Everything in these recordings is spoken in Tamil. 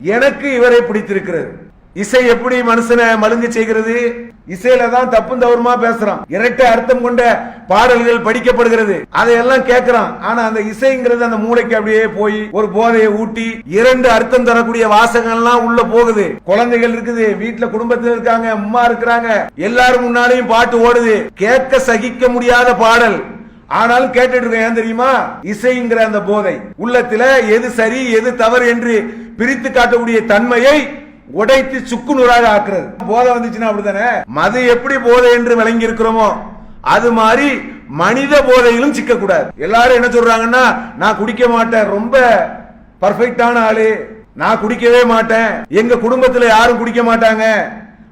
எனக்கு இவரை பிடித்திருக்கிறது. இசை எப்படி மனுஷனை மழுங்க செய்கிறது? இசையில தான் தப்பும் தவறுமா பேசுறான். இரட்டை அர்த்தம் கொண்ட பாடல்கள் படிக்கப்படுகிறது, அதையெல்லாம் கேட்கிறான். ஆனா அந்த இசைங்கிறது அந்த மூளைக்கு அப்படியே போய் ஒரு போதையை ஊட்டி இரண்டு அர்த்தம் தரக்கூடிய வாசகங்கள்லாம் உள்ள போகுது. குழந்தைகள் இருக்குது, வீட்டுல குடும்பத்தில் இருக்காங்க, அம்மா இருக்கிறாங்க, எல்லாரும் முன்னாலையும் பாட்டு ஓடுது, கேட்க சகிக்க முடியாத பாடல். ஆனாலும் கேட்டுட்டு இருக்க. ஏன் தெரியுமா? இசைங்கிற அந்த போதை உள்ளத்துல எது சரி எது தவறு என்று பிரித்து காட்டக்கூடிய தன்மையை உடைத்து சுக்குநூறாக ஆக்குறது. போதை வந்துச்சுன்னா அப்படித்தானே. மது எப்படி போதை என்று விளங்கி இருக்கிறோமோ அது மாதிரி மனித போதையிலும் சிக்க கூடாது. எல்லாரும் என்ன சொல்றாங்கன்னா, நான் குடிக்க மாட்டேன், ரொம்ப பர்ஃபெக்டான ஆளு, நான் குடிக்கவே மாட்டேன், எங்க குடும்பத்துல யாரும் குடிக்க மாட்டாங்க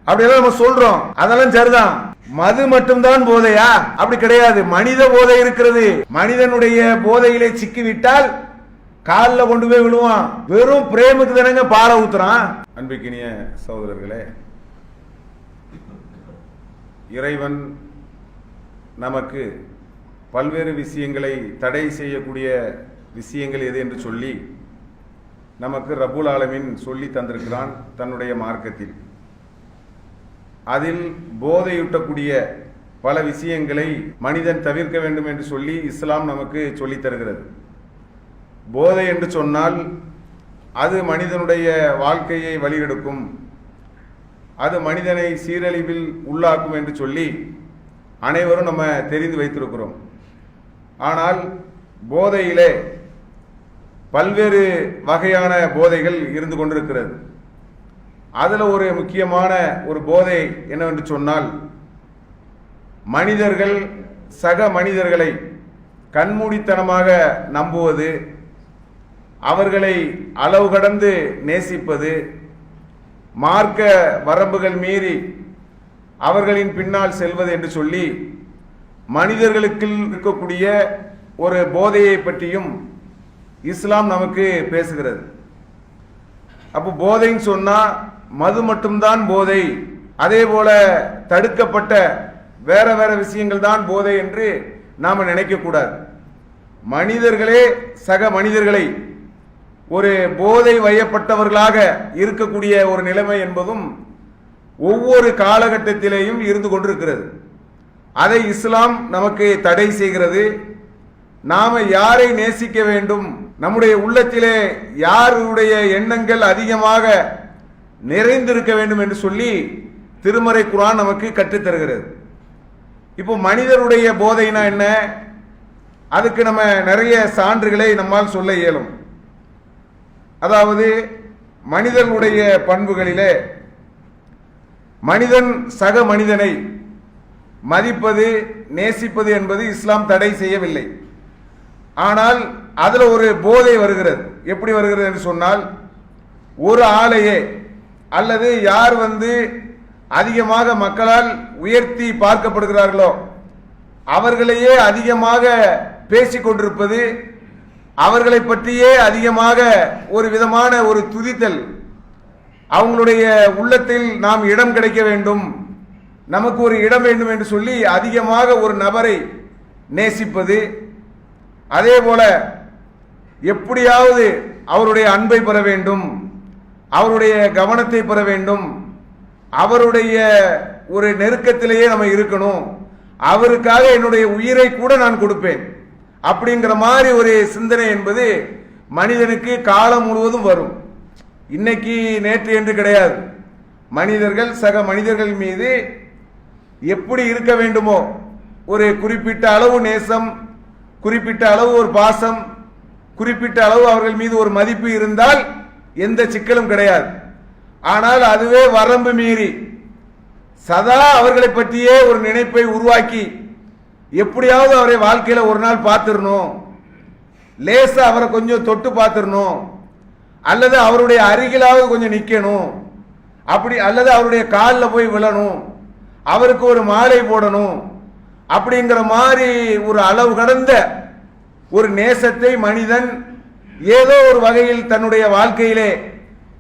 அப்படியெல்லாம் நம்ம சொல்றோம். அதெல்லாம் சரிதான். மது மட்டும்தான் போதையா? அப்படி கிடையாது. மனித போதை இருக்கிறது. மனிதனுடைய போதையிலே சிக்கிவிட்டால் காலில் கொண்டு போய் விழுவான். வெறும் பிரேமுக்கு தானங்க பாலை ஊத்துறான். அன்பிக்கினிய சகோதரர்களே, இறைவன் நமக்கு பல்வேறு விஷயங்களை தடை செய்யக்கூடிய விஷயங்கள் எது என்று சொல்லி நமக்கு ரப்புல் ஆலமீன் சொல்லி தந்திருக்கிறான் தன்னுடைய மார்க்கத்தில். அதில் போதையூட்டக்கூடிய பல விஷயங்களை மனிதன் தவிர்க்க வேண்டும் என்று சொல்லி இஸ்லாம் நமக்கு சொல்லித் தருகிறது. போதை என்று சொன்னால் அது மனிதனுடைய வாழ்க்கையை வழிகெடுக்கும், அது மனிதனை சீரழிவில் உள்ளாக்கும் என்று சொல்லி அனைவரும் நம்ம தெரிந்து வைத்திருக்கிறோம். ஆனால் போதையிலே பல்வேறு வகையான போதைகள் இருந்து கொண்டிருக்கிறது. அதில் ஒரு முக்கியமான ஒரு போதை என்னவென்று சொன்னால், மனிதர்கள் சக மனிதர்களை கண்மூடித்தனமாக நம்புவது, அவர்களை அளவு கடந்து நேசிப்பது, மார்க்க வரம்புகள் மீறி அவர்களின் பின்னால் செல்வது என்று சொல்லி மனிதர்களுக்கு இருக்கக்கூடிய ஒரு போதையை பற்றியும் இஸ்லாம் நமக்கு பேசுகிறது. அப்போ போதைன்னு சொன்னா மது மட்டும்தான் போதை, அதே போல தடுக்கப்பட்ட வேற வேற விஷயங்கள் தான் போதை என்று நாம நினைக்க கூடாது. மனிதர்களே சக மனிதர்களை ஒரு போதை வயப்பட்டவர்களாக இருக்கக்கூடிய ஒரு நிலைமை என்பதும் ஒவ்வொரு காலகட்டத்திலேயும் இருந்து கொண்டிருக்கிறது. அதை இஸ்லாம் நமக்கு தடை செய்கிறது. நாம யாரை நேசிக்க வேண்டும், நம்முடைய உள்ளத்திலே யாருடைய எண்ணங்கள் அதிகமாக நிறைந்திருக்க வேண்டும் என்று சொல்லி திருமறை குர்ஆன் நமக்கு கற்றுத்தருகிறது. இப்போ மனிதருடைய போதைனா என்ன? அதுக்கு நம்ம நிறைய சான்றுகளை நம்மால் சொல்ல இயலும். அதாவது மனிதனுடைய பண்புகளிலே மனிதன் சக மனிதனை மதிப்பது நேசிப்பது என்பது இஸ்லாம் தடை செய்யவில்லை. ஆனால் அதுல ஒரு போதை வருகிறது. எப்படி வருகிறது என்று சொன்னால், ஒரு ஆளையே அல்லது யார் அதிகமாக மக்களால் உயர்த்தி பார்க்கப்படுகிறார்களோ அவர்களையே அதிகமாக பேசிக் கொண்டிருப்பது, அவர்களை பற்றியே அதிகமாக ஒரு விதமான ஒரு துதித்தல், அவங்களுடைய உள்ளத்தில் நாம் இடம் கிடைக்க வேண்டும், நமக்கு ஒரு இடம் வேண்டும் என்று சொல்லி அதிகமாக ஒரு நபரை நேசிப்பது, அதே போல எப்படியாவது அவருடைய அன்பை பெற வேண்டும், அவருடைய கவனத்தை பெற வேண்டும், அவருடைய ஒரு நெருக்கத்திலேயே நம்ம இருக்கணும், அவருக்காக என்னுடைய உயிரை கூட நான் கொடுப்பேன் அப்படிங்கிற மாதிரி ஒரு சிந்தனை என்பது மனிதனுக்கு காலம் முழுவதும் வரும். இன்னைக்கு நேற்று என்று கிடையாது. மனிதர்கள் சக மனிதர்கள் மீது எப்படி இருக்க வேண்டுமோ ஒரு குறிப்பிட்ட அளவு நேசம், குறிப்பிட்ட அளவு ஒரு பாசம், குறிப்பிட்ட அளவு அவர்கள் மீது ஒரு மதிப்பு இருந்தால் எந்த சிக்கலும் கிடையாது. ஆனால் அதுவே வரம்பு மீறி சதா அவர்களை பற்றியே ஒரு நினைப்பை உருவாக்கி எப்படியாவது அவரை வாழ்க்கையில ஒரு நாள் பார்த்துடணும், லேசா அவரை கொஞ்சம் தொட்டு பார்த்துடணும், அல்லது அவருடைய அருகிலாவது கொஞ்சம் நிக்கணும், அப்படி அல்லது அவருடைய காலில் போய் விழணும், அவருக்கு ஒரு மாலை போடணும், அப்படிங்கிற மாதிரி ஒரு அளவு கடந்த ஒரு நேசத்தை மனிதன் ஏதோ ஒரு வகையில் தன்னுடைய வாழ்க்கையிலே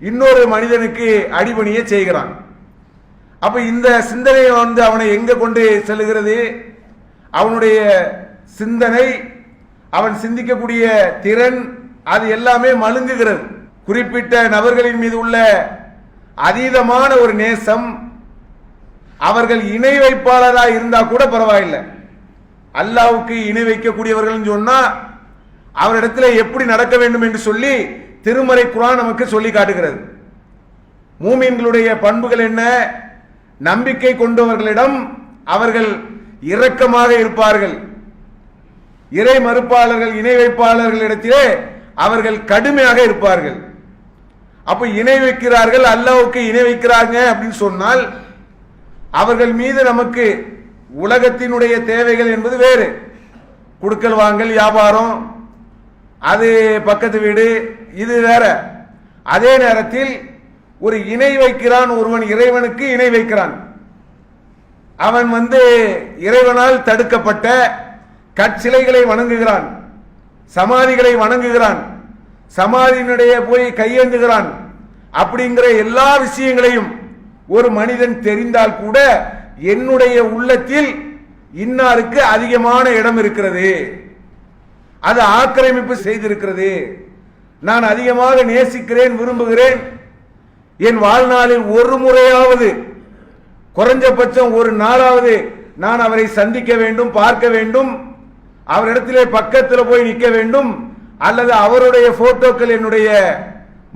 இன்னொரு மனிதனுக்கு அடிபணிய செய்கிறான். அப்ப இந்த சிந்தனை அவனை எங்க கொண்டு செல்லுகிறது? அவனுடைய சிந்தனை, அவன் சிந்திக்கக்கூடிய திறன், அது எல்லாமே மழுங்குகிறது. குறிப்பிட்ட நபர்களின் மீது உள்ள அதீதமான ஒரு நேசம், அவர்கள் இணை வைப்பாளராக இருந்தா கூட பரவாயில்லை. அல்லாஹ்வுக்கு இணை வைக்கக்கூடியவர்கள் சொன்னா அவரிடத்தில் எப்படி நடக்க வேண்டும் என்று சொல்லி திருமறை குர்ஆன் நமக்கு சொல்லி காட்டுகிறது. மூமின்களுடைய பண்புகள் என்ன? நம்பிக்கை கொண்டவர்களிடம் அவர்கள் இரக்கமாக இருப்பார்கள். இறை மறுப்பாளர்கள், இணை வைப்பாளர்களிடத்திலே அவர்கள் கடுமையாக இருப்பார்கள். அப்ப இணை வைக்கிறார்கள், அல்லாஹ்வுக்கு இணை வைக்கிறாங்க அப்படின்னு சொன்னால் அவர்கள் மீது நமக்கு உலகத்தினுடைய தேவைகள் என்பது வேறு. குடுக்கல் வாங்கல், வியாபாரம், அது பக்கத்து வீடு, இது வேற. அதே நேரத்தில் ஒரு இணை வைக்கிறான் ஒருவன், இறைவனுக்கு இணை வைக்கிறான். அவன் இறைவனால் தடுக்கப்பட்ட கற்சிலைகளை வணங்குகிறான், சமாதிகளை வணங்குகிறான், சமாதியினுடைய போய் கையேந்துகிறான். அப்படிங்கிற எல்லா விஷயங்களையும் ஒரு மனிதன் தெரிந்தால் கூட என்னுடைய உள்ளத்தில் இன்னாருக்கு அதிகமான இடம் இருக்கிறது, அது ஆக்கிரமிப்பு செய்திருக்கிறது, நான் அதிகமாக நேசிக்கிறேன், விரும்புகிறேன், என் வாழ்நாளில் ஒரு முறையாவது, குறைஞ்சபட்சம் ஒரு நாளாவது நான் அவரை சந்திக்க வேண்டும், பார்க்க வேண்டும், அவரிடத்திலே பக்கத்தில் போய் நிற்க வேண்டும், அல்லது அவருடைய போட்டோக்கள் என்னுடைய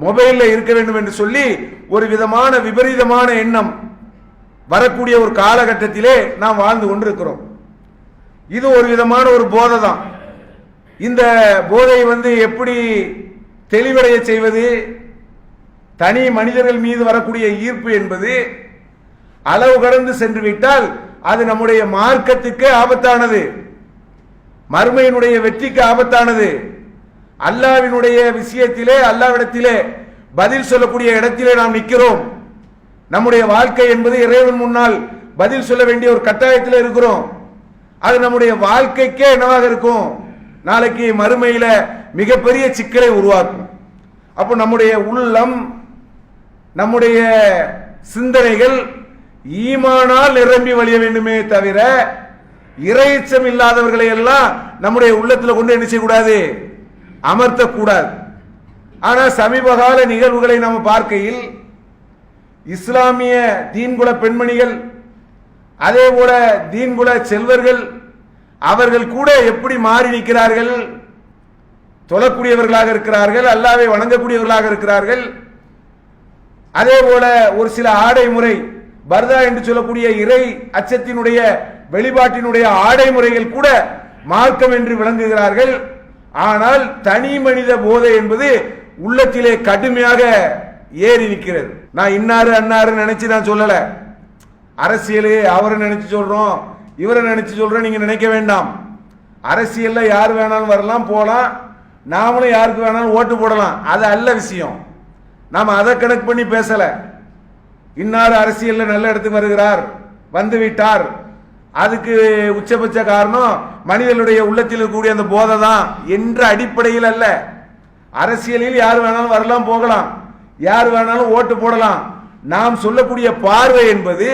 மொபைலில் இருக்க வேண்டும் என்று சொல்லி ஒரு விதமான விபரீதமான எண்ணம் வரக்கூடிய ஒரு காலகட்டத்திலே நாம் வாழ்ந்து கொண்டிருக்கிறோம். இது ஒரு விதமான ஒரு போதை தான். இந்த போதை எப்படி தெளிவடைய செய்வது? தனி மனிதர்கள் மீது வரக்கூடிய ஈர்ப்பு என்பது அளவு கடந்து சென்று விட்டால் அது நம்முடைய மார்க்கத்துக்கு ஆபத்தானது, மறுமையினுடைய வெற்றிக்கு ஆபத்தானது. அல்லாஹ்வினுடைய விஷயத்திலே, அல்லாஹ்விடத்திலே பதில் சொல்லக்கூடிய இடத்திலே நாம் நிற்கிறோம். நம்முடைய வாழ்க்கை என்பது இறைவன் முன்னால் பதில் சொல்ல வேண்டிய ஒரு கட்டாயத்தில் இருக்கிறோம். அது நம்முடைய வாழ்க்கைக்கே என்னவாக இருக்கும்? நாளைக்கு மறுமையில மிகப்பெரிய சிக்கலை உருவாக்கும். அப்போ நம்முடைய உள்ளம், நம்முடைய சிந்தனைகள் ஈமானால் நிரம்பி வழிய வேண்டுமே தவிர இறைச்சம் இல்லாதவர்களை எல்லாம் நம்முடைய உள்ளத்தில் கொண்டு என்ன செய்யக்கூடாது? அமர்த்தக்கூடாது. ஆனா சமீபகால நிகழ்வுகளை நாம் பார்க்கையில் இஸ்லாமிய தீன்குல பெண்மணிகள், அதே போல தீன்குல செல்வர்கள், அவர்கள் கூட எப்படி மாறி நிற்கிறார்கள்? தொழக்கூடியவர்களாக இருக்கிறார்கள், அல்லாஹ்வை வணங்கக்கூடியவர்களாக இருக்கிறார்கள். அதே போல ஒரு சில ஆடை முறை, பர்தா என்று சொல்லக்கூடிய இறை அச்சத்தினுடைய வெளிப்பாட்டினுடைய ஆடை முறைகள் கூட மார்க்கம் என்று விளங்குகிறார்கள். ஆனால் தனி மனித போதை என்பது உள்ளத்திலே கடுமையாக ஏறி நிற்கிறது. நான் இன்னாரு அன்னாரு நினைச்சு நான் சொல்லல, அரசியலே அவரை நினைச்சு சொல்றோம், இவரை நினைச்சு சொல்றோம், நீங்க நினைக்க வேண்டாம். அரசியல்ல யார் வேணாலும் வரலாம், போலாம், நாமளும் யாருக்கு வேணாலும் ஓட்டு போடலாம், அது அல்ல விஷயம். நாம அதை கணக்கு பண்ணி பேசல. இன்னார் அரசியல்ல நல்ல இடத்துக்கு வருகிறார், வந்து விட்டார், அதுக்கு உச்சபட்ச காரணம் மனிதனுடைய உள்ளத்தில் இருக்கக்கூடிய அந்த போதை தான் என்ற அடிப்படையில் அல்ல. அரசியலில் யார் வேணாலும் வரலாம், போகலாம், யார் வேணாலும் ஓட்டு போடலாம். நாம் சொல்லக்கூடிய பார்வை என்பது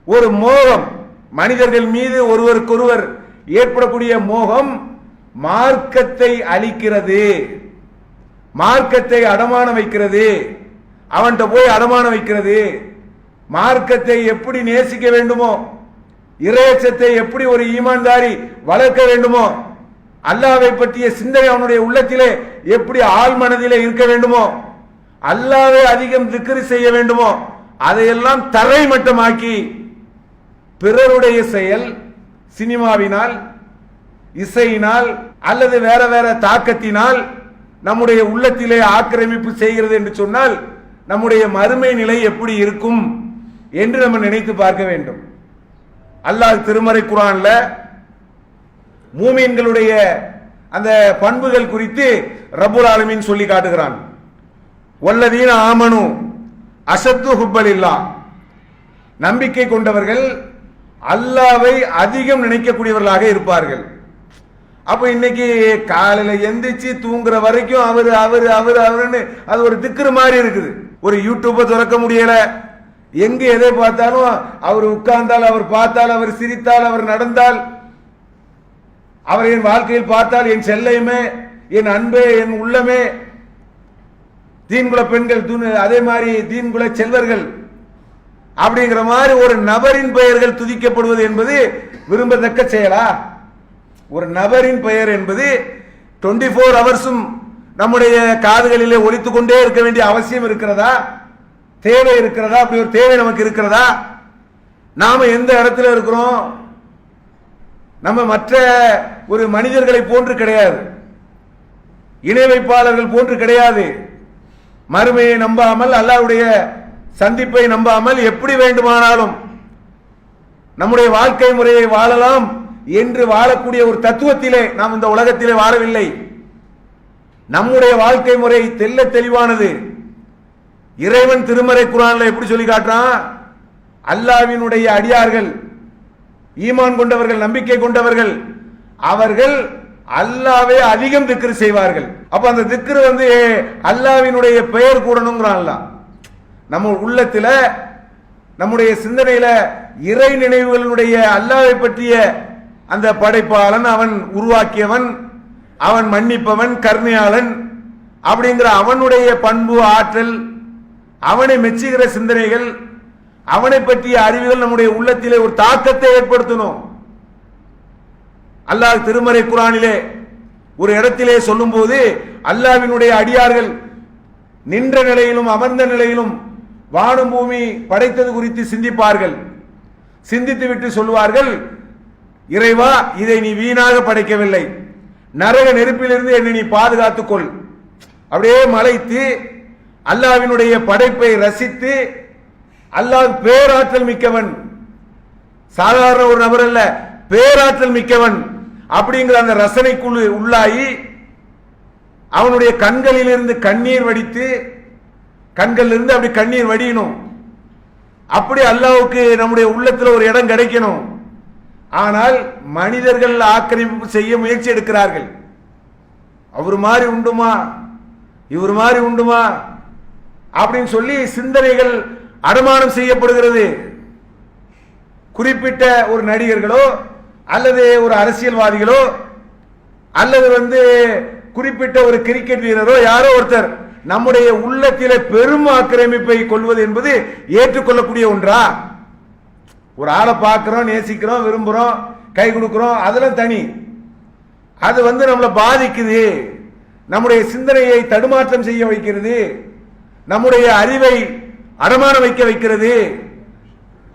ஒரு மோகம், மனிதர்கள் மீது ஒருவருக்கொருவர் ஏற்படக்கூடிய மோகம் மார்க்கத்தை அழிக்கிறது, மார்க்கத்தை அடமான வைக்கிறது, அவன்கிட்ட போய் அடமான வைக்கிறது. மார்க்கத்தை எப்படி நேசிக்க வேண்டுமோ, இறையச்சத்தை எப்படி ஒரு ஈமான்தாரி வளர்க்க வேண்டுமோ, அல்லாஹ்வை பற்றிய சிந்தனை அவனுடைய உள்ளத்திலே எப்படி ஆழ் மனதிலே இருக்க வேண்டுமோ, அல்லாஹ்வை அதிகம் திக்ர் செய்ய வேண்டுமோ, அதையெல்லாம் தரைமட்டமாக்கி பிறருடைய செயல், சினிமாவினால், இசையினால் அல்லது வேற வேற தாக்கத்தினால் நம்முடைய உள்ளத்திலே ஆக்கிரமிப்பு செய்கிறது என்று சொன்னால் நம்முடைய மறுமை நிலை எப்படி இருக்கும் என்று நம்ம நினைத்து பார்க்க வேண்டும். அல்லாஹ் திருமறை குர்ஆன்ல மூமின்களுடைய அந்த பண்புகள் குறித்து ரப்புல் ஆலமீன் சொல்லி காட்டுகிறான். வல்லதீன ஆமனு அஷத்து ஹுப்பலில்லாஹ், நம்பிக்கை கொண்டவர்கள் அல்லாஹ்வை அதிகம் நினைக்கக்கூடியவர்களாக இருப்பார்கள். அப்ப இன்னைக்கு காலையில எந்திரிச்சு தூங்குற வரைக்கும் அவரு அவரு அவரு அவருன்னு அது ஒரு திக்ரு மாதிரி இருக்குது. ஒரு யூடியூப்பை திறக்க முடியல, எங்க எதை பார்த்தாலும் அவர் உட்கார்ந்தால், அவர் பார்த்தால், அவர் சிரித்தால், அவர் நடந்தால், அவர் என் வாழ்க்கையில் பார்த்தால் என் செல்லையுமே, என் அன்பே, என் உள்ளமே, தீன்குல பெண்கள், அதே மாதிரி தீன்குல செல்வர்கள் அப்படிங்கிற மாதிரி ஒரு நபரின் பெயர்கள் துதிக்கப்படுவது என்பது விரும்பத்தக்க செயலா? ஒரு நபரின் பெயர் என்பது 24 ஹவர்ஸும் நம்முடைய காதுகளிலே ஒலித்துக் கொண்டே இருக்க வேண்டிய அவசியம் இருக்கிறதா? தேவை இருக்கிறதா? அப்படி ஒரு தேவை நமக்கு இருக்கிறதா? நாம எந்த இடத்துல இருக்கிறோம்? நம்ம மற்ற ஒரு மனிதர்களை போன்று கிடையாது, இணை வைப்பாளர்கள் போன்று கிடையாது. மறுமையை நம்பாமல், அல்லாஹ்வுடைய சந்திப்பை நம்பாமல் எப்படி வேண்டுமானாலும் நம்முடைய வாழ்க்கை முறையை வாழலாம் என்று வாழக்கூடிய ஒரு தத்துவத்திலே நாம் இந்த உலகத்திலே வாழவில்லை. நம்முடைய வாழ்க்கை முறை தெல்ல தெளிவானது. இறைவன் திருமறை குர்ஆன்ல எப்படி சொல்லி காட்டுறான்? அல்லாஹ்வினுடைய அடியார்கள், ஈமான் கொண்டவர்கள், நம்பிக்கை கொண்டவர்கள், அவர்கள் அல்லாஹ்வை அதிகம் திக்ர் செய்வார்கள். அப்ப அந்த திக்ர் அல்லாஹ்வினுடைய பெயர் கூடணுங்கிறான். நம்ம உள்ளத்துல, நம்முடைய சிந்தனையில இறை நினைவுகளுடைய அல்லாஹ்வை பற்றிய அந்த படைப்பாளன், அவன் உருவாக்கியவன், அவன் மன்னிப்பவன், கருணையாளன் அப்படிங்கிற அவனுடைய பண்பு, ஆற்றல், அவனை மெச்சுகிற சிந்தனைகள், அவனை பற்றிய அறிவுகள் நம்முடைய உள்ளத்திலே ஒரு தாக்கத்தை ஏற்படுத்தணும். அல்லாஹ் திருமறை குர்ஆனிலே ஒரு இடத்திலே சொல்லும் போது, அல்லாஹ்வினுடைய அடியார்கள் நின்ற நிலையிலும் அமர்ந்த நிலையிலும் வானம் பூமி படைத்தது குறித்து சிந்திப்பார்கள். சிந்தித்து விட்டு சொல்வார்கள், இறைவா, இதை நீ வீணாக படைக்கவில்லை, நரக நெருப்பிலிருந்து என்னை நீ பாதுகாத்துக் கொள். அப்படியே மலைத்து அல்லாஹ்வினுடைய படைப்பை ரசித்து, அல்லாஹ் பேராற்றல் மிக்கவன், சாதாரண ஒரு நபர் அல்ல, பேராற்றல் மிக்கவன் அப்படிங்கிற அந்த ரசனைக்குழு உள்ளாகி அவனுடைய கண்களில் இருந்து கண்ணீர் வடித்து, கண்கள் இருந்து அப்படி கண்ணீர் வடியணும். அப்படி அல்லாஹ்வுக்கு நம்முடைய உள்ளத்தில் ஒரு இடம் கிடைக்கணும். ஆனால் மனிதர்கள் ஆக்கிரமிப்பு செய்ய முயற்சி எடுக்கிறார்கள். அவர் மாதிரி உண்டுமா, இவர் மாதிரி உண்டுமா அப்படின்னு சொல்லி சிந்தனைகள் அடமானம் செய்யப்படுகிறது. குறிப்பிட்ட ஒரு நடிகர்களோ அல்லது ஒரு அரசியல்வாதிகளோ அல்லது குறிப்பிட்ட ஒரு கிரிக்கெட் வீரரோ யாரோ ஒருத்தர் நம்முடைய உள்ளத்திலே பெரும் ஆக்கிரமிப்பை கொள்வது என்பது ஏற்றுக்கொள்ளக்கூடிய ஒன்றா? ஒரு ஆளை பார்க்கிறோம், நேசிக்கிறோம், விரும்புறோம், கை கொடுக்கிறோம், அதெல்லாம் தனி. அது நம்மளை பாதிக்குது, நம்முடைய சிந்தனையை தடுமாற்றம் செய்ய வைக்கிறது, நம்முடைய அறிவை அடமான வைக்க வைக்கிறது.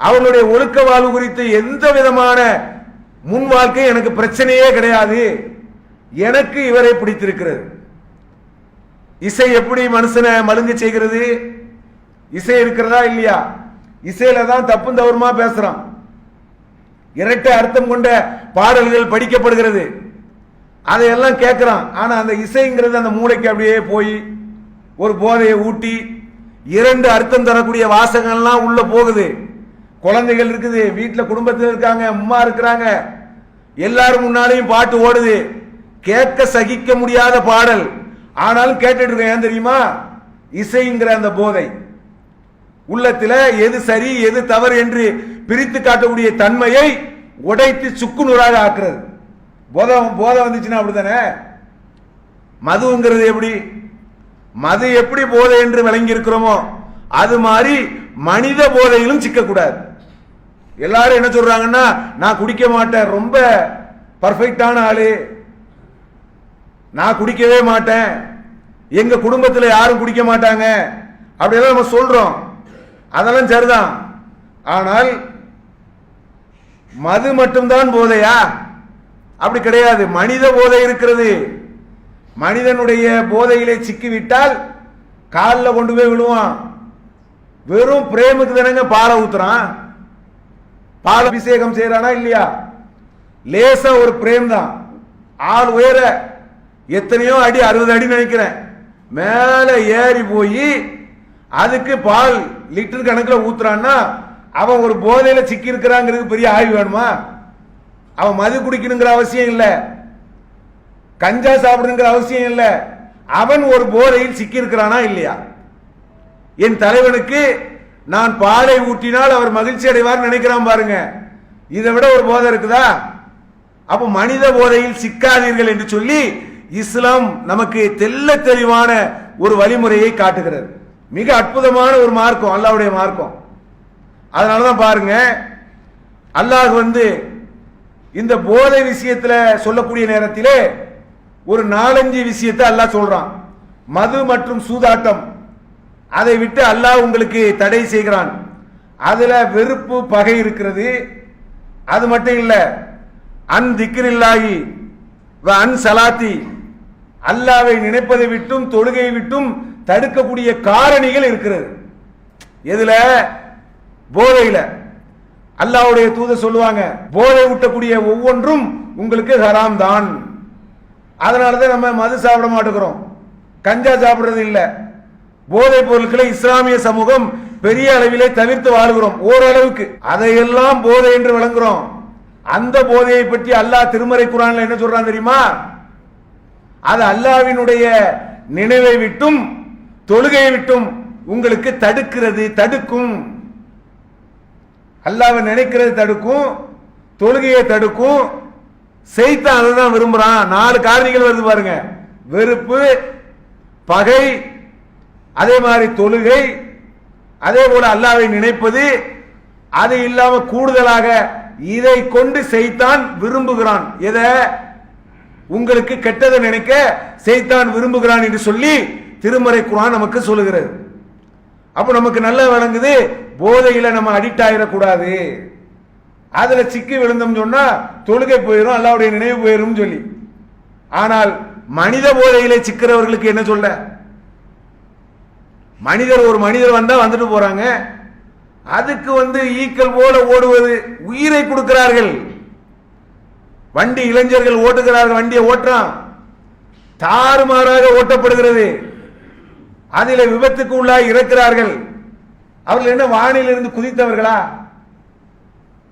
அவர்களுடைய ஒழுக்க வாழ்வு குறித்து எந்த விதமான முன் வாழ்க்கை எனக்கு பிரச்சனையே கிடையாது, எனக்கு இவரை பிடித்திருக்கிறது. இசை எப்படி மனுஷனை மழுங்க செய்கிறது? இசை இருக்கிறதா இல்லையா? இசையில தான் தப்பும் தவறுமா பேசுறான். இரட்டை அர்த்தம் கொண்ட பாடல்கள் படிக்கப்படுகிறது, அதையெல்லாம் கேட்கிறான். ஆனா அந்த இசைங்கிறது அந்த மூளைக்கு அப்படியே போய் ஒரு போதையை ஊட்டி இரண்டு அர்த்தம் தரக்கூடிய வாசகங்கள்லாம் உள்ள போகுது. குழந்தைகள் இருக்குது, வீட்டில் குடும்பத்தில் இருக்காங்க, அம்மா இருக்கிறாங்க, எல்லாரும் முன்னாலேயும் பாட்டு ஓடுது, கேட்க சகிக்க முடியாத பாடல், ஆனாலும் கேட்டுட்டு இருக்கேன். ஏன் தெரியுமா? இசைங்கிற அந்த போதை உள்ளத்தில் எது சரி எது தவறு என்று பிரித்து காட்டக்கூடிய தன்மையை உடைத்து சுக்குநூறாக ஆக்குறது. போதை வந்துச்சுன்னா அப்படித்தானே. மதுங்கிறது எப்படி? மது எப்படி போதை என்று விளங்கி இருக்கிறோமோ அது மாதிரி மனித போதையிலும் சிக்கக்கூடாது. எல்லாரும் என்ன சொல்றாங்கன்னா, நான் குடிக்க மாட்டேன், ரொம்ப பர்ஃபெக்டான ஆளு, நான் குடிக்கவே மாட்டேன், எங்க குடும்பத்தில் யாரும் குடிக்க மாட்டாங்க அப்படியெல்லாம் நம்ம சொல்றோம். அதெல்லாம் சரிதான். ஆனால் மது மட்டும்தான் போதையா? அப்படி கிடையாது. மனித போதை இருக்கிறது. மனிதனுடைய போதையிலே சிக்கிவிட்டால் காலில் கொண்டு போய் விழுவான். வெறும் பிரேமுக்கு தானங்க பாலை ஊத்துறான். பால் அபிஷேகம் செய்யறானா இல்லையா? லேசா ஒரு பிரேம் தான். ஆள் உயர எத்தனையோ அடி, 60 அடி நினைக்கிறேன், மேல ஏறி போய் அதுக்கு பால் லிட்டர் கணக்கில் ஊத்துறான்னா அவன் ஒரு போதையில சிக்கி இருக்கிறாங்கிறது பெரிய ஆய்வு வேணுமா? அவன் மது குடிக்கணுங்கிற அவசியம் இல்லை, கஞ்சா சாப்பிடுங்கிற அவசியம் இல்லை, அவன் ஒரு போதையில் சிக்கி இருக்கிறானா இல்லையா? என் தலைவனுக்கு நான் பாலை ஊட்டினால் அவர் மகிழ்ச்சி அடைவார் நினைக்கிறான் பாருங்க. இதை விட ஒரு போதை இருக்குதா? அப்ப மனித போதையில் சிக்காதீர்கள் என்று சொல்லி இஸ்லாம் நமக்கு தெள்ள தெளிவான ஒரு வழிமுறையை காட்டுகிறது. மிக அற்புதமான ஒரு மார்க்கம் அல்லாஹ்வுடைய மார்க்கம். அதனாலதான் பாருங்க, அல்லாஹ் இந்த போதை விஷயத்துல சொல்லக்கூடிய நேரத்திலே ஒரு 4-5 விஷயத்தை அல்லாஹ் சொல்றான். மது மற்றும் சூதாட்டம், அதை விட்டு அல்லாஹ் உங்களுக்கு தடை செய்கிறான். அதுல வெறுப்பு, பகை இருக்கிறது. அது மட்டும் இல்ல, அன் திக்ரில்லாஹி வ அன் சலாத்தி, அல்லாஹ்வை நினைப்பதை விட்டும் தொழுகையை விட்டும் தடுக்கக்கூடிய காரணிகள் இருக்கிறது. எதுல? போதையில. அல்லாஹ்வுடைய தூதர் சொல்லுவாங்க, போதை ஊட்டக்கூடிய ஒவ்வொன்றும் உங்களுக்கு ஹராம் தான். அதனாலதான் நம்ம மது சாப்பிட மாட்டேங்கிறோம், கஞ்சா சாப்பிடுறது இல்ல. போதை பொருட்களை இஸ்லாமிய சமூகம் பெரிய அளவிலே தவிர்த்து வாழ்கிறோம். ஓரளவுக்கு அதையெல்லாம் போதை என்று விளங்குறோம். அந்த போதையை பற்றி அல்லாஹ் திருமறை குர்ஆன்ல என்ன சொல்றான் தெரியுமா? அது அல்லாஹ்வினுடைய நினைவை விட்டும் தொழுகையை விட்டும் உங்களுக்கு தடுக்கிறது, தடுக்கும். அல்லாஹ்வை நினைக்கிறது தடுக்கும், தொழுகையை தடுக்கும். சைத்தான் அதுதான் விரும்புறான். 4 காரணிகள் வருது பாருங்க: வெறுப்பு, பகை, அதே மாதிரி தொழுகை, அதே போல அல்லாஹ்வை நினைப்பது. அது இல்லாம கூடுதலாக இதை கொண்டு சைத்தான் விரும்புகிறான். எதை? உங்களுக்கு கெட்டதை நினைக்க சைத்தான் விரும்புகிறான் என்று சொல்லி திருமறை குர்ஆன் நமக்கு சொல்லுகிறது. அப்ப நமக்கு நல்லா விளங்குது, போதையில நம்ம அடிக்ட் ஆயிடக்கூடாது. அதுல சிக்கி விழுந்தோம் சொன்னா தொழுகை போயிடும், அல்லாஹ்வுடைய நினைவு போயிடும் சொல்லி. ஆனால் மனித போதையிலே சிக்கிறவர்களுக்கு என்ன சொல்ல? ஒரு மனிதர் வந்தா வந்துட்டு போறாங்க, அதுக்கு ஈக்கள் போல ஓடுவது, உயிரை கொடுக்கிறார்கள். வண்டி இளைஞர்கள் ஓட்டுகிறார்கள், வண்டியை ஓட்டுறான், தாறுமாறாக ஓட்டப்படுகிறது. அதில விபத்துக்கு உள்ளாய் இறக்கிறார்கள். அவர்கள் என்ன வானிலிருந்து குதித்தவர்களா?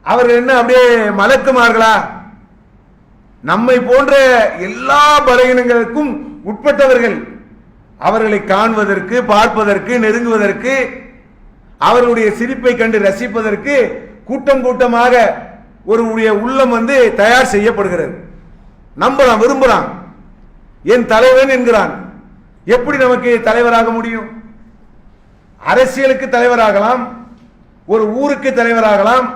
அவர்கள் என்ன அப்படியே மலக்குமார்களா? நம்மை போன்ற எல்லா பலகீனங்களுக்கும் உட்பட்டவர்கள். அவர்களை காண்பதற்கு, பார்ப்பதற்கு, நெருங்குவதற்கு, அவர்களுடைய சிரிப்பை கண்டு ரசிப்பதற்கு கூட்டம் கூட்டமாக ஒருவருடைய உள்ளம் தயார் செய்யப்படுகிறது. நம்பலாம், விரும்புறான். என் தலைவன் என்கிறான். எப்படி நமக்கு தலைவராக முடியும்? அரசியலுக்கு தலைவராகலாம், ஒரு ஊருக்கு தலைவராகலாம்.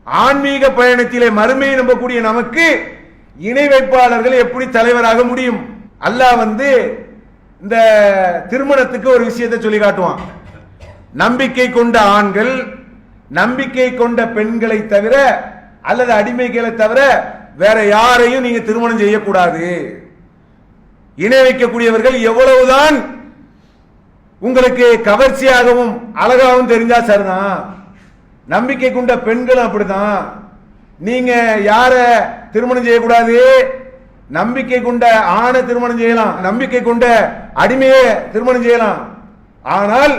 ஆன்மீக பயணத்திலே மறுமையை நம்பக்கூடிய நமக்கு இணை வைப்பாளர்கள் எப்படி தலைவராக முடியும்? அல்லாஹ் இந்த திருமணத்துக்கு ஒரு விஷயத்தை சொல்லி காட்டுவான். நம்பிக்கை கொண்ட ஆண்கள், நம்பிக்கை கொண்ட பெண்களை தவிர அல்லது அடிமைகளை தவிர வேற யாரையும் நீங்க திருமணம் செய்யக்கூடாது. இணை வைக்கக்கூடியவர்கள் எவ்வளவுதான் உங்களுக்கு கவர்ச்சியாகவும் அழகாகவும் தெரிஞ்சா சரிதான், நம்பிக்கை கொண்ட பெண்களும் அப்படிதான். நீங்க யார திருமணம் செய்யக்கூடாது? நம்பிக்கை கொண்ட ஆணை திருமணம் செய்யலாம், நம்பிக்கை கொண்ட அடிமையை திருமணம் செய்யலாம். ஆனால்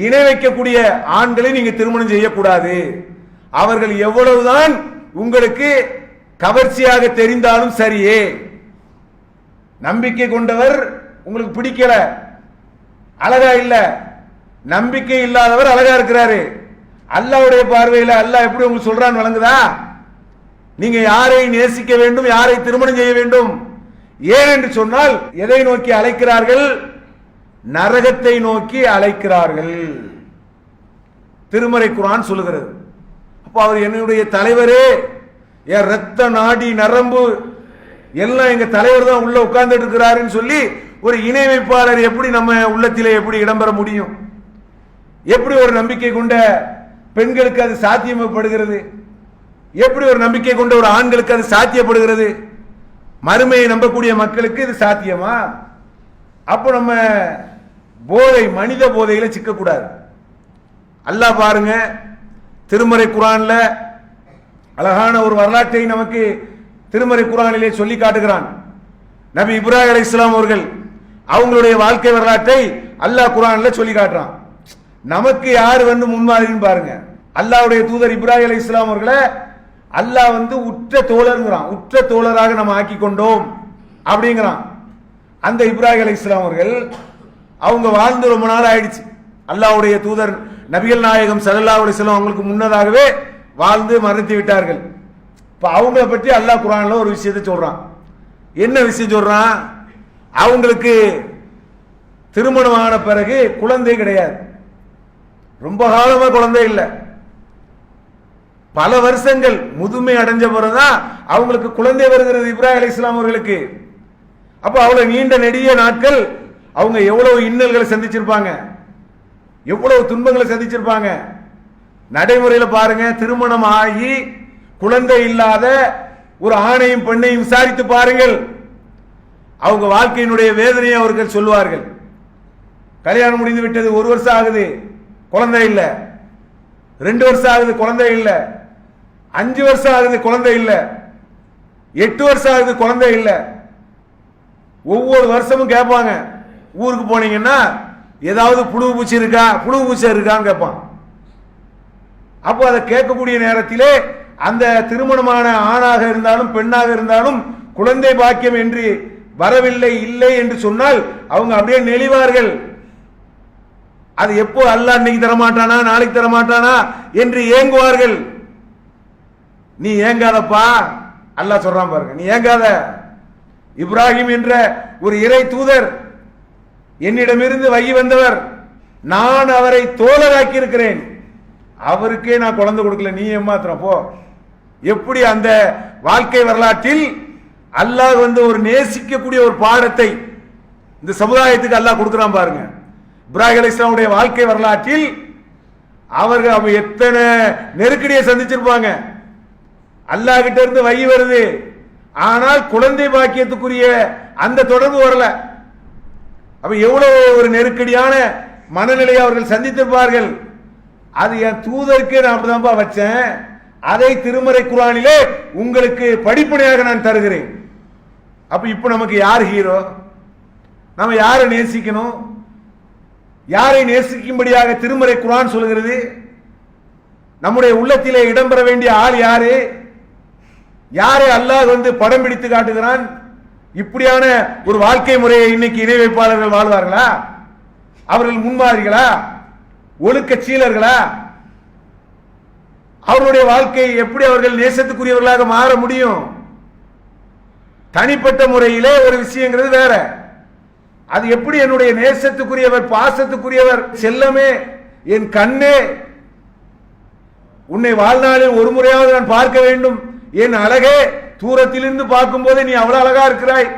இணை வைக்கக்கூடிய ஆண்களை நீங்க திருமணம் செய்யக்கூடாது. அவர்கள் எவ்வளவுதான் உங்களுக்கு கவர்ச்சியாக தெரிந்தாலும் சரியே. நம்பிக்கை கொண்டவர் உங்களுக்கு பிடிக்கல, அழகா இல்ல, நம்பிக்கை இல்லாதவர் அழகா இருக்கிறாரு. அல்லாஹ்வுடைய பார்வையில் அல்லாஹ் எப்படி உங்களுக்கு சொல்றான்னு வழங்குதா? நீங்க யாரை நேசிக்க வேண்டும், யாரை திருமணம் செய்ய வேண்டும்? ஏன் என்று சொன்னால் எதை நோக்கி அழைக்கிறார்கள்? நரகத்தை நோக்கி அழைக்கிறார்கள். திருமறை குர்ஆன் சொல்லுகிறது. அப்ப அவர் என்னுடைய தலைவரே, என் ரத்த நாடி நரம்பு எல்லாம் எங்க தலைவர் தான் உள்ள உட்கார்ந்துட்டு இருக்கிறாருன்னு சொல்லி ஒரு இணை வைப்பாளர் எப்படி நம்ம உள்ளத்திலே எப்படி இடம்பெற முடியும்? எப்படி ஒரு நம்பிக்கை கொண்ட பெண்களுக்கு அது சாத்தியப்படுகிறது? எப்படி ஒரு நம்பிக்கை கொண்ட ஒரு ஆண்களுக்கு அது சாத்தியப்படுகிறது? மறுமையை நம்பக்கூடிய மக்களுக்கு இது சாத்தியமா? அப்போ நம்ம போதை, மனித போதையில சிக்கக்கூடாது. அல்லாஹ் பாருங்க, திருமறை குர்ஆன்ல அழகான ஒரு வரலாற்றை நமக்கு திருமறை குர்ஆனிலே சொல்லி காட்டுகிறான். நபி இப்ராஹிம் அலைஹிஸ்ஸலாம் அவர்கள் அவங்களுடைய வாழ்க்கை வரலாற்றை அல்லாஹ் குர்ஆன்ல சொல்லி காட்டுறான். நமக்கு யார் முன்மாதிரின்னு பாருங்க. அல்லாஹ்வுடைய தூதர் இப்ராஹிம் அலைஹிஸ்ஸலாம் அவர்களை அல்லாஹ் உற்ற தோழருங்கிறான், உற்ற தோழராக நம்ம ஆக்கி கொண்டோம் அப்படிங்கிறான். அந்த இப்ராஹிம் அலைஹிஸ்ஸலாம் அவர்கள் அவங்க வாழ்ந்து ரொம்ப நாள் ஆயிடுச்சு. அல்லாஹ்வுடைய தூதர் நபிகள் நாயகம் ஸல்லல்லாஹு அலைஹி வஸல்லம் அவங்களுக்கு முன்னதாகவே வாழ்ந்து மரணித்து விட்டார்கள். இப்ப அவங்கள பற்றி அல்லாஹ் குர்ஆன்ல ஒரு விஷயத்தை சொல்றான். என்ன விஷயம் சொல்றான்? அவங்களுக்கு திருமணமான பிறகு குழந்தை கிடையாது, ரொம்ப காலமா குழந்தை இல்லை, பல வருஷங்கள் முதுமை அடைஞ்ச பிறகுதான் அவங்களுக்கு குழந்தை வருகிறது இப்ராஹிம் அலைஹிஸ்ஸலாம் அவர்களுக்கு. அப்ப அவ்வளவு நீண்ட நெடிய நாட்கள் அவங்க எவ்வளவு இன்னல்களை சந்திச்சிருப்பாங்க, எவ்வளவு துன்பங்களை சந்திச்சிருப்பாங்க. நடைமுறையில் பாருங்க, திருமணம் ஆகி குழந்தை இல்லாத ஒரு ஆணையும் பெண்ணையும் விசாரித்து பாருங்கள், அவங்க வாழ்க்கையினுடைய வேதனையை அவர்கள் சொல்வார்கள். கல்யாணம் முடிந்து விட்டது, 1 வருஷம் ஆகுது குழந்தை இல்லை, 2 வருஷம் ஆகுது குழந்தை இல்லை, 5 வருஷம் ஆகுது குழந்தை இல்லை, 8 வருஷம் ஆகுது குழந்தை இல்லை. ஒவ்வொரு வருஷமும் கேட்பாங்க, ஊருக்கு போனீங்கன்னா ஏதாவது புழு பூச்சி இருக்கா, புழு பூச்சி இருக்கான்னு கேட்பான். அப்போ அதை கேட்கக்கூடிய நேரத்திலே அந்த திருமணமான ஆணாக இருந்தாலும் பெண்ணாக இருந்தாலும் குழந்தை பாக்கியம் என்று வரவில்லை, இல்லை என்று சொன்னால் அவங்க அப்படியே நெளிவார்கள். அது எப்போ அல்லாஹ் இன்னைக்கு தரமாட்டானா நாளைக்கு தரமாட்டானா என்று ஏங்குவார்கள். நீ ஏங்காதப்பா, அல்லாஹ் சொல்றான் பாருங்க, நீ ஏங்காத. இப்ராஹிம் என்ற ஒரு இறை தூதர் என்னிடமிருந்து வகி வந்தவர், நான் அவரை தோழராக்கி இருக்கிறேன், அவருக்கே நான் குழந்தை கொடுக்கல, நீ ஏமாத்திரம் போ. எப்படி அந்த வாழ்க்கை வரலாற்றில் அல்லாஹ் ஒரு நேசிக்கக்கூடிய ஒரு பாடத்தை இந்த சமுதாயத்துக்கு அல்லாஹ் கொடுக்கிறான் பாருங்க. இப்ராஹிம் அலைஹிஸ்ஸலாமுடைய வாழ்க்கை வரலாற்றில் அவர்கள் எத்தனை நெருக்கடியை சந்திச்சிருப்பாங்க. அல்லாஹ் கிட்ட இருந்து வகி வருது, ஆனால் குழந்தை பாக்கியத்துக்குரிய அந்த தொடர்பு வரல. அப்ப எவ்வளவு ஒரு நெருக்கடியான மனநிலையை அவர்கள் சந்தித்திருப்பார்கள். அது என் தூதருக்கு நான் அப்படிதான்ப்பா வச்சேன், அதை திருமறை குர்ஆனிலே உங்களுக்கு படிப்பனையாக நான் தருகிறேன். அப்ப இப்ப நமக்கு யார் ஹீரோ? நம்ம யாரை நேசிக்கணும்? யாரை நேசிக்கும்படியாக திருமறை குர்ஆன் சொல்கிறது? நம்முடைய உள்ளத்திலே இடம்பெற வேண்டிய ஆள் யாரு? யாரை அல்லாஹ் படம் பிடித்து காட்டுகிறான்? இப்படியான ஒரு வாழ்க்கை முறையை இன்னைக்கு இணை வைப்பாளர்கள் வாழ்வார்களா? அவர்கள் முன்மாதிரிகளா? ஒழுக்க சீலர்களா? அவருடைய வாழ்க்கை எப்படி அவர்கள் நேசத்துக்குரியவர்களாக மாற முடியும்? தனிப்பட்ட முறையிலே ஒரு விஷயங்கிறது வேற, அது எப்படி என்னுடைய நேசத்துக்குரியவர், பாசத்துக்குரியவர், செல்லமே, என் கண்ணே, உன்னை வாழ்நாளில் ஒரு முறையாவது நான் பார்க்க வேண்டும், என் அழகே, தூரத்திலிருந்து பார்க்கும் போதே நீ அவ்வளவு அழகா இருக்கிறாய்.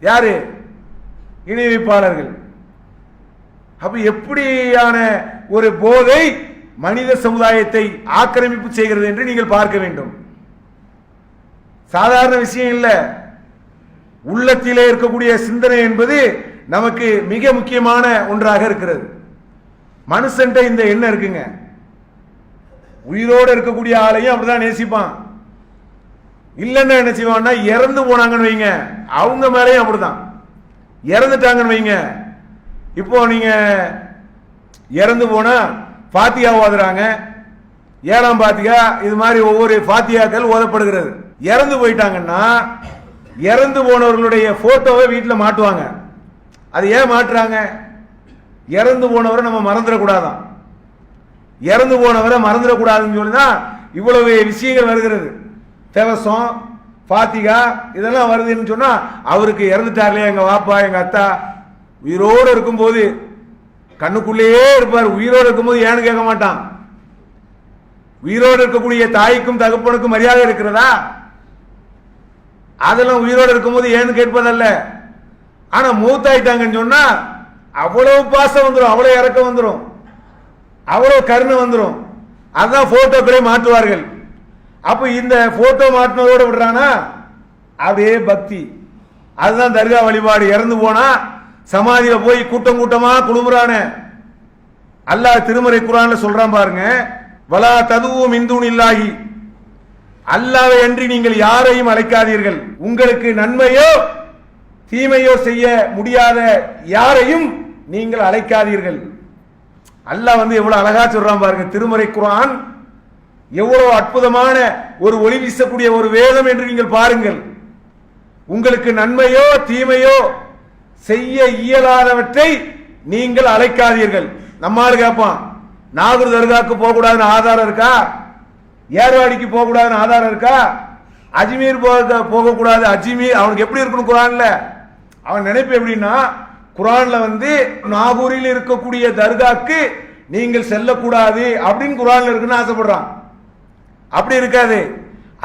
யாரு? இணை வைப்பாளர்கள். அப்ப எப்படியான ஒரு போதை மனித சமுதாயத்தை ஆக்கிரமிப்பு செய்கிறது என்று நீங்கள் பார்க்க வேண்டும். சாதாரண விஷயம் இல்ல. உள்ளத்திலே இருக்கக்கூடிய சிந்தனை என்பது நமக்கு மிக முக்கியமான ஒன்றாக இருக்கிறது. மனுஷன்ட்ட இந்த எண்ணம் இருக்குங்க. உயிரோடு இருக்கக்கூடிய ஆளையும் அப்படிதான் நேசிப்பான். இல்லைன்னா என்ன செய்வான்னா, இறந்து போனாங்கன்னு வைங்க, அவங்க மேலேயும் அப்படிதான். இறந்துட்டாங்கன்னு வைங்க, இப்போ நீங்க இறந்து போனா ஃபாத்தியா ஓதுறாங்க, 7ஆம் ஃபாத்தியா, இது மாதிரி ஒவ்வொரு ஃபாத்தியாக்கள் ஓதப்படுகிறது. இறந்து போயிட்டாங்கன்னா இறந்து போனவர்களுடைய போட்டோவை வீட்டில் மாட்டுவாங்க. அது ஏன் மாட்டுறாங்க? இறந்து போனவரை நம்ம மறந்துடக்கூடாதான், இறந்து போனவரை மறந்துடக்கூடாதுன்னு சொல்லிதான் இவ்வளவு விஷயங்கள் வருகிறது. தேவசம், ஃபாத்திகா இதெல்லாம் வருதுன்னு சொன்னா, அவருக்கு இறந்துட்டார்லையா எங்க வாப்பா எங்க அத்தா, உயிரோடு இருக்கும்போது கண்ணுக்குள்ளேயே இருப்பார். உயிரோடு இருக்கும்போது ஏன்னு கேட்க மாட்டான். உயிரோடு இருக்கக்கூடிய தாய்க்கும் தகப்பனுக்கும் மரியாதை இருக்கிறதா? அதெல்லாம் உயிரோடு இருக்கும்போது ஏன்னு கேட்பதல்ல. ஆனா மூத்தாயிட்டாங்கன்னு சொன்னா அவ்வளவு பாசம் வந்துடும், அவ்வளவு இறக்கம் வந்துடும், அவ்வளவு கருணை வந்துடும். அதான் போட்டோக்களை மாற்றுவார்கள். அப்ப இந்த போட்டோ மாற்றினதோட விடுறானா அப்படியே பக்தி. அதுதான் தர்கா வழிபாடு. இறந்து போனா சமாதியில போய் கூட்டம் கூட்டமா குழுமுறான. அல்லாஹ் திருமறை குர்ஆன்ல சொல்றான் பாருங்க, வலா ததுவு மின் தூனில்லாஹி, அல்லாஹ்வை அன்றி நீங்கள் யாரையும் அழைக்காதீர்கள், உங்களுக்கு நன்மையோ தீமையோ செய்ய முடியாத யாரையும் நீங்கள் அழைக்காதீர்கள். அல்லாஹ் எவ்வளவு அழகா சொல்றான் பாருங்க. திருமறை குர்ஆன் எவ்வளவு அற்புதமான ஒரு ஒளி வீசக்கூடிய ஒரு வேதம் என்று நீங்கள் பாருங்கள். உங்களுக்கு நன்மையோ தீமையோ செய்ய இயலாதவற்றை நீங்கள் அழைக்காதீர்கள். நம்மால் கேட்பான், நாகூர் தர்காவுக்கு போக கூடாதுன்னு ஆதாரம் இருக்கா? ஏர்வாடிக்கு போக கூடாதுன்னு ஆதாரம் இருக்கா? அஜ்மீர் போக கூடாது, அஜ்மீர் அவனுக்கு எப்படி இருக்கணும் குர்ஆன்ல? அவன் நினைப்பு எப்படின்னா, குர்ஆன்ல வந்து நாகூரில் இருக்கக்கூடிய தர்காக்கு நீங்கள் செல்லக்கூடாது அப்படின்னு குர்ஆன்ல இருக்குன்னு ஆசைப்படுறான். அப்படி இருக்காது.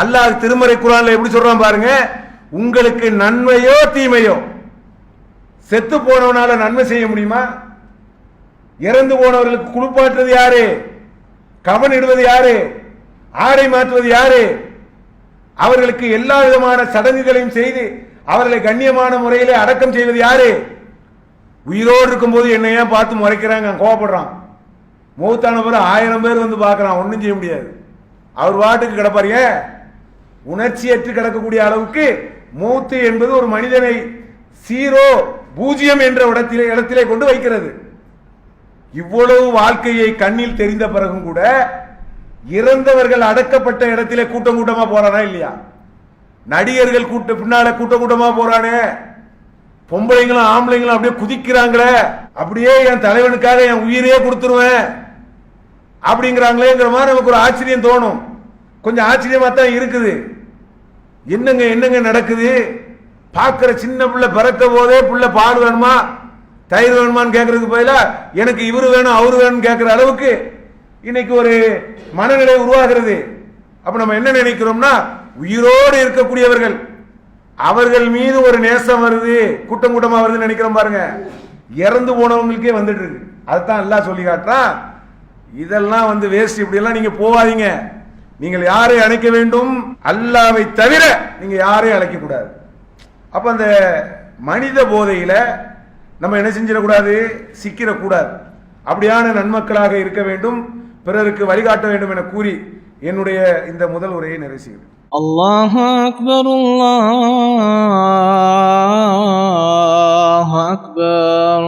அல்லாஹ் திருமறை குர்ஆன்ல எப்படி சொல்றான் பாருங்க, உங்களுக்கு நன்மையோ தீமையோ, செத்து போனவனால நன்மை செய்ய முடியுமா? இறந்து போனவர்களுக்கு குளிப்பாட்டுறது யாரு? கவன் இடுவது யாரு? ஆடை மாற்றுவது யாரு? அவர்களுக்கு எல்லா விதமான சடங்குகளையும் செய்து அவர்களை கண்ணியமான முறையில் அடக்கம் செய்வது யாரு? உயிரோடு இருக்கும்போது என்னை ஏன் பார்த்து முறைக்கிறாங்க, கோவப்படுறான். மௌத்தான பிறகு 1000 பேர் வந்து பார்க்கறான், ஒன்றும் செய்ய முடியாது. அவர் வாட்டுக்கு கிடப்பாருங்க. உணர்ச்சியற்று கிடக்கக்கூடிய அளவுக்கு மௌத்து என்பது ஒரு மனிதனை சீரோ பூஜ்ஜியம் என்ற இடத்திலே கொண்டு வைக்கிறது. இவ்வளவு வாழ்க்கையை கண்ணில் தெரிந்த பிறகும் கூட இறந்தவர்கள் அடக்கப்பட்ட இடத்திலே கூட்டம் கூட்டமா போறானா இல்லையா? நடிகர்கள் பின்னால கூட்டமா போறானே, பொம்பளைங்களும் ஆம்பளைங்களும் அப்படியே குதிக்கிறாங்களே, அப்படியே என் தலைவனுக்காக என் உயிரையே கொடுத்துருவேன் அப்படிங்கிறாங்களேங்கிற மாதிரி நமக்கு ஒரு ஆச்சரியம் தோணும். கொஞ்சம் ஆச்சரியமா தான் இருக்குது. என்னங்க நடக்குது? பார்க்கிற சின்ன பிள்ளை பிறக்க போதே பிள்ளை பால் வேணுமா தயிர் வேணுமான்னு கேட்கறதுக்கு பதிலா எனக்கு இவரு வேணும் அவரு வேணும் கேட்கிற அளவுக்கு இன்னைக்கு ஒரு மனநிலை உருவாகிறது. அப்ப நம்ம என்ன நினைக்கிறோம்னா, உயிரோடு இருக்கக்கூடியவர்கள் அவர்கள் மீது ஒரு நேசம் வருது, கூட்டம் கூட்டமா வருதுன்னு நினைக்கிறோம் பாருங்க. இறந்து போனவங்களுக்கே வந்துட்டு இருக்கு. அதுதான் அல்லாஹ் சொல்லி காட்டுறான், இதெல்லாம் வந்து வேஸ்ட், இப்படி எல்லாம் நீங்க போவாதீங்க. நீங்கள் யாரை அழைக்க வேண்டும்? அல்லாஹ்வை தவிர நீங்க யாரையும் அழைக்க கூடாது. அப்ப அந்த மனித போதையில நம்ம என்ன செஞ்சிடக்கூடாது, சிக்கிடக்கூடாது. அப்படியான நன்மக்களாக இருக்க வேண்டும், பிறருக்கு வழிகாட்ட வேண்டும் என கூறி என்னுடைய இந்த முதல் உரையை நிறைவு செய்கிறேன். அல்லாஹு அக்பர், அல்லாஹு அக்பர்.